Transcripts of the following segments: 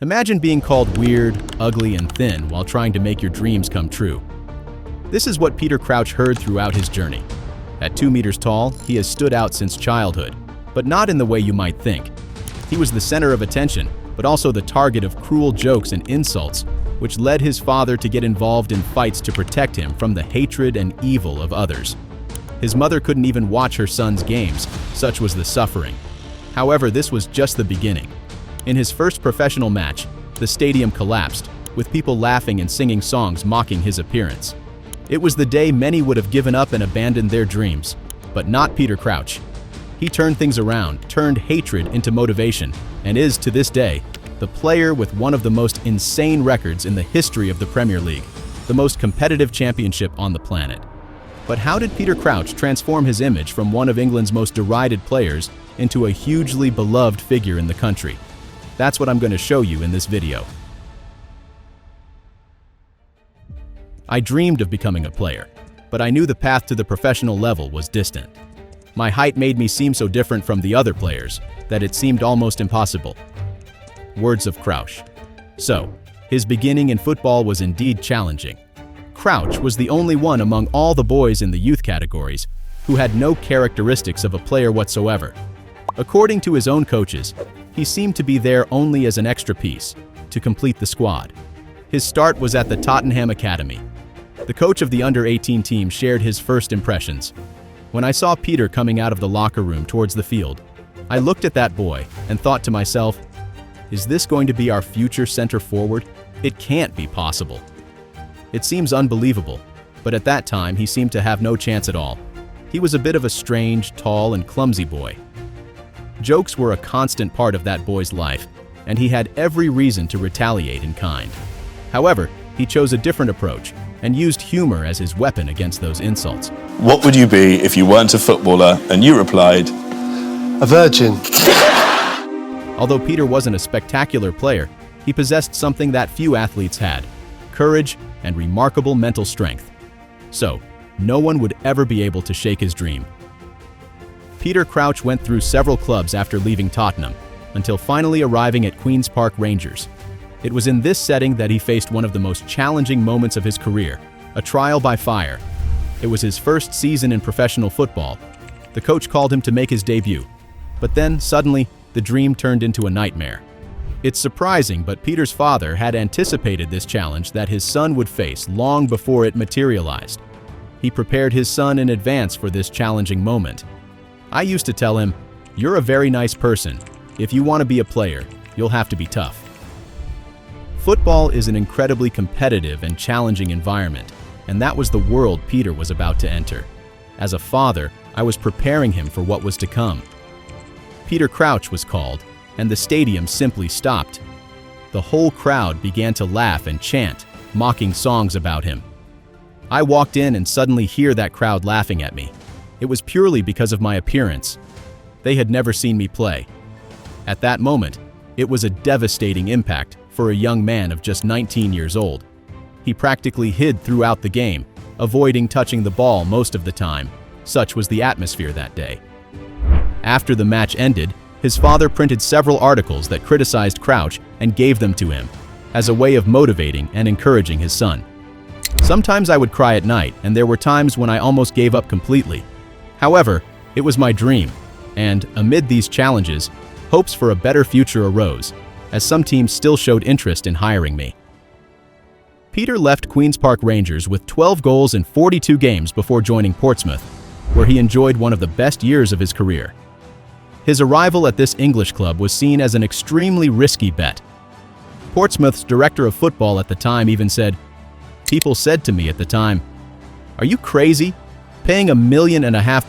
Imagine being called weird, ugly, and thin while trying to make your dreams come true. This is what Peter Crouch heard throughout his journey. At 2 meters tall, he has stood out since childhood, but not in the way you might think. He was the center of attention, but also the target of cruel jokes and insults, which led his father to get involved in fights to protect him from the hatred and evil of others. His mother couldn't even watch her son's games, such was the suffering. However, this was just the beginning. In his first professional match, the stadium collapsed, with people laughing and singing songs mocking his appearance. It was the day many would have given up and abandoned their dreams, but not Peter Crouch. He turned things around, turned hatred into motivation, and is, to this day, the player with one of the most insane records in the history of the Premier League, the most competitive championship on the planet. But how did Peter Crouch transform his image from one of England's most derided players into a hugely beloved figure in the country? That's what I'm going to show you in this video. I dreamed of becoming a player, but I knew the path to the professional level was distant. My height made me seem so different from the other players that it seemed almost impossible. Words of Crouch. So, his beginning in football was indeed challenging. Crouch was the only one among all the boys in the youth categories who had no characteristics of a player whatsoever. According to his own coaches, he seemed to be there only as an extra piece, to complete the squad. His start was at the Tottenham Academy. The coach of the under-18 team shared his first impressions. When I saw Peter coming out of the locker room towards the field, I looked at that boy and thought to myself, is this going to be our future center forward? It can't be possible. It seems unbelievable, but at that time he seemed to have no chance at all. He was a bit of a strange, tall, and clumsy boy. Jokes were a constant part of that boy's life, and he had every reason to retaliate in kind. However, he chose a different approach and used humor as his weapon against those insults. What would you be if you weren't a footballer? And you replied, a virgin. Although Peter wasn't a spectacular player, he possessed something that few athletes had: courage and remarkable mental strength. So, no one would ever be able to shake his dream. Peter Crouch went through several clubs after leaving Tottenham, until finally arriving at Queen's Park Rangers. It was in this setting that he faced one of the most challenging moments of his career, a trial by fire. It was his first season in professional football. The coach called him to make his debut, but then, suddenly, the dream turned into a nightmare. It's surprising, but Peter's father had anticipated this challenge that his son would face long before it materialized. He prepared his son in advance for this challenging moment. I used to tell him, "You're a very nice person. If you want to be a player, you'll have to be tough." Football is an incredibly competitive and challenging environment, and that was the world Peter was about to enter. As a father, I was preparing him for what was to come. Peter Crouch was called, and the stadium simply stopped. The whole crowd began to laugh and chant, mocking songs about him. I walked in and suddenly hear that crowd laughing at me. It was purely because of my appearance. They had never seen me play. At that moment, it was a devastating impact for a young man of just 19 years old. He practically hid throughout the game, avoiding touching the ball most of the time. Such was the atmosphere that day. After the match ended, his father printed several articles that criticized Crouch and gave them to him, as a way of motivating and encouraging his son. Sometimes I would cry at night, and there were times when I almost gave up completely. However, it was my dream, and amid these challenges, hopes for a better future arose, as some teams still showed interest in hiring me. Peter left Queen's Park Rangers with 12 goals in 42 games before joining Portsmouth, where he enjoyed one of the best years of his career. His arrival at this English club was seen as an extremely risky bet. Portsmouth's director of football at the time even said, "People said to me at the time, 'Are you crazy? Paying £1.5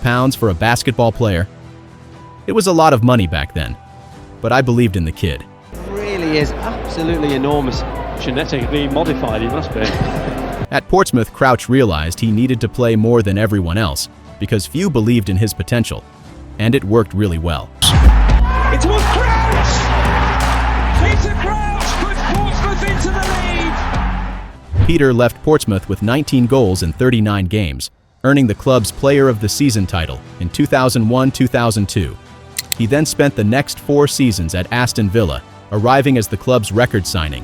million for a basketball player?' It was a lot of money back then, but I believed in the kid." Really is absolutely enormous. Genetically modified, he must be. At Portsmouth, Crouch realized he needed to play more than everyone else because few believed in his potential, and it worked really well. It was Crouch! Peter Crouch puts Portsmouth into the lead! Peter left Portsmouth with 19 goals in 39 games, earning the club's Player of the Season title in 2001-2002. He then spent the next 4 seasons at Aston Villa, arriving as the club's record signing.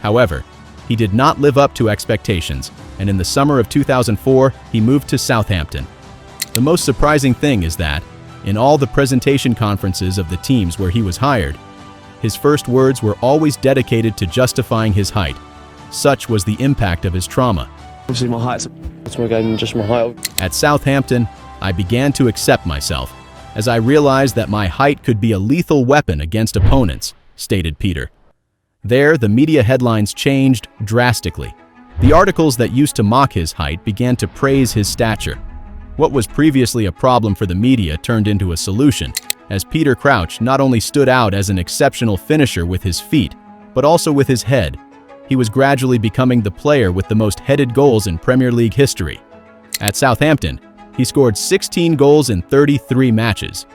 However, he did not live up to expectations, and in the summer of 2004, he moved to Southampton. The most surprising thing is that, in all the presentation conferences of the teams where he was hired, his first words were always dedicated to justifying his height. Such was the impact of his trauma. Obviously, my height's my game, just my height. At Southampton, I began to accept myself, as I realized that my height could be a lethal weapon against opponents, stated Peter. There, the media headlines changed drastically. The articles that used to mock his height began to praise his stature. What was previously a problem for the media turned into a solution, as Peter Crouch not only stood out as an exceptional finisher with his feet, but also with his head. He was gradually becoming the player with the most headed goals in Premier League history. At Southampton, he scored 16 goals in 33 matches.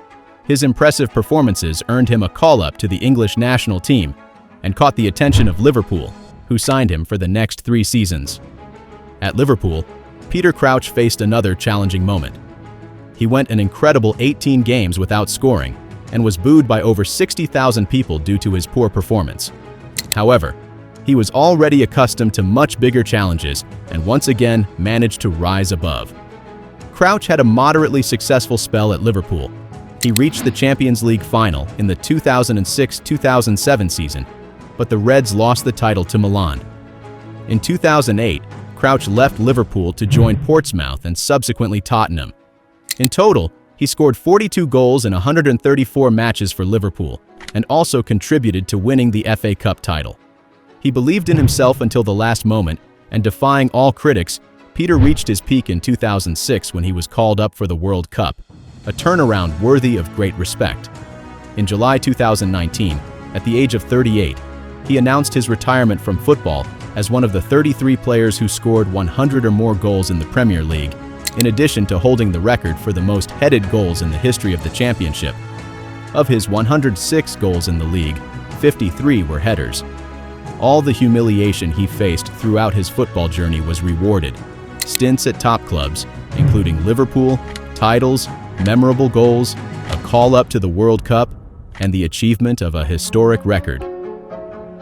His impressive performances earned him a call-up to the English national team and caught the attention of Liverpool, who signed him for the next 3 seasons. At Liverpool, Peter Crouch faced another challenging moment. He went an incredible 18 games without scoring and was booed by over 60,000 people due to his poor performance. However, he was already accustomed to much bigger challenges and once again managed to rise above. Crouch had a moderately successful spell at Liverpool. He reached the Champions League final in the 2006-2007 season, but the Reds lost the title to Milan. In 2008, Crouch left Liverpool to join Portsmouth and subsequently Tottenham. In total, he scored 42 goals in 134 matches for Liverpool and also contributed to winning the FA Cup title. He believed in himself until the last moment, and defying all critics, Peter reached his peak in 2006 when he was called up for the World Cup, a turnaround worthy of great respect. In July 2019, at the age of 38, he announced his retirement from football as one of the 33 players who scored 100 or more goals in the Premier League, in addition to holding the record for the most headed goals in the history of the championship. Of his 106 goals in the league, 53 were headers. All the humiliation he faced throughout his football journey was rewarded. Stints at top clubs, including Liverpool, titles, memorable goals, a call-up to the World Cup, and the achievement of a historic record.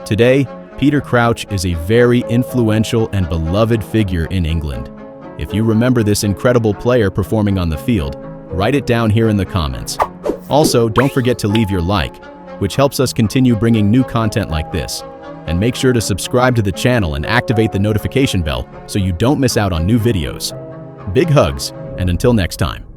Today, Peter Crouch is a very influential and beloved figure in England. If you remember this incredible player performing on the field, write it down here in the comments. Also, don't forget to leave your like, which helps us continue bringing new content like this. And make sure to subscribe to the channel and activate the notification bell so you don't miss out on new videos. Big hugs, and until next time.